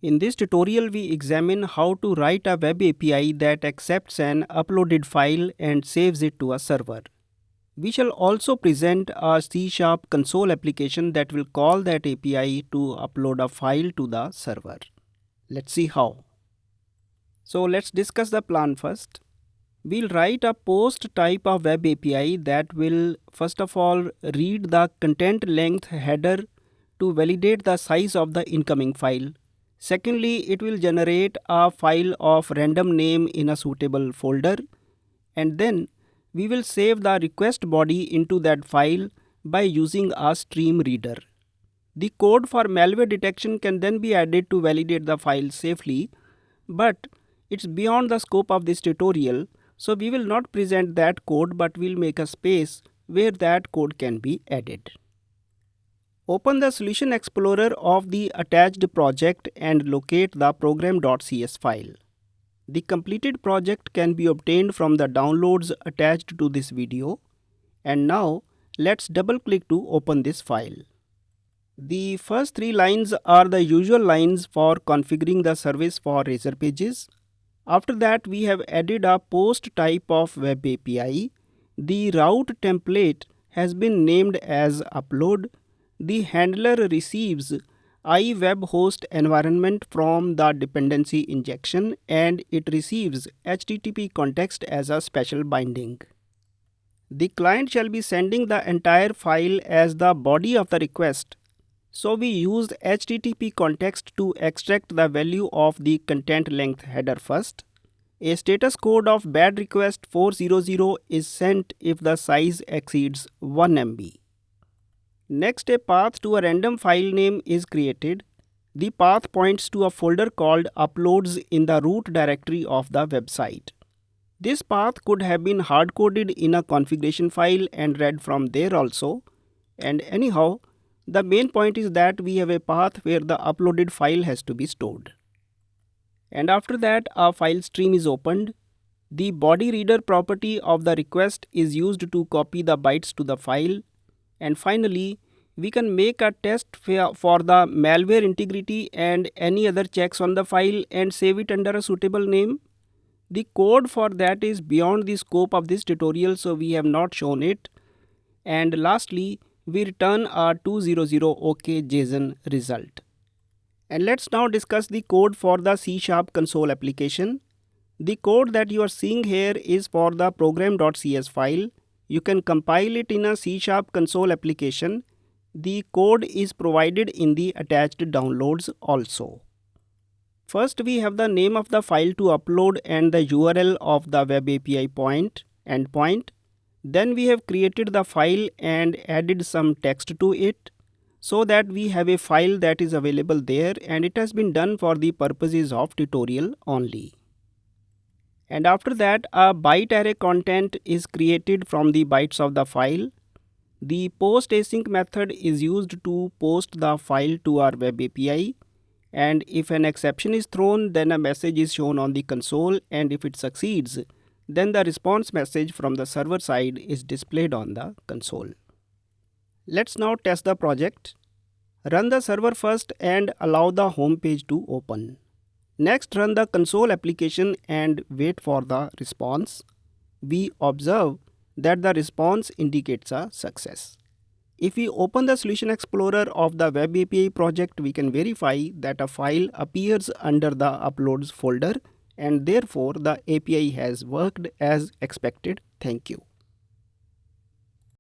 In this tutorial, we examine how to write a web API that accepts an uploaded file and saves it to a server. We shall also present a C# console application that will call that API to upload a file to the server. Let's see how. So let's discuss the plan first. We'll write a post type of web API that will first of all read the content length header to validate the size of the incoming file. Secondly, it will generate a file of random name in a suitable folder, and then we will save the request body into that file by using a stream reader. The code for malware detection can then be added to validate the file safely, but it's beyond the scope of this tutorial, so we will not present that code, but we'll make a space where that code can be added. Open the Solution Explorer of the attached project and locate the program.cs file. The completed project can be obtained from the downloads attached to this video. And now let's double click to open this file. The first 3 lines are the usual lines for configuring the service for Razor pages. After that, we have added a post type of web API. The route template has been named as upload. The handler receives iWebHost environment from the dependency injection, and it receives HTTP context as a special binding. The client shall be sending the entire file as the body of the request. So we used HTTP context to extract the value of the content length header first. A status code of bad request 400 is sent if the size exceeds 1 MB. Next, a path to a random file name is created. The path points to a folder called uploads in the root directory of the website. This path could have been hard-coded in a configuration file and read from there also. And anyhow, the main point is that we have a path where the uploaded file has to be stored. And after that, a file stream is opened. The body reader property of the request is used to copy the bytes to the file. And finally, we can make a test for the malware integrity and any other checks on the file and save it under a suitable name. The code for that is beyond the scope of this tutorial, so we have not shown it. And lastly, we return a 200 OK JSON result. And let's now discuss the code for the C# console application. The code that you are seeing here is for the program.cs file. You can compile it in a C# console application. The code is provided in the attached downloads also. First, we have the name of the file to upload and the URL of the web API endpoint. Then we have created the file and added some text to it so that we have a file that is available there, and it has been done for the purposes of tutorial only. And after that, a byte array content is created from the bytes of the file. The post async method is used to post the file to our web API. And if an exception is thrown, then a message is shown on the console, and if it succeeds, then the response message from the server side is displayed on the console. Let's now test the project. Run the server first and allow the home page to open. Next, run the console application and wait for the response. We observe that the response indicates a success. If we open the Solution Explorer of the Web API project, we can verify that a file appears under the Uploads folder, and therefore the API has worked as expected. Thank you.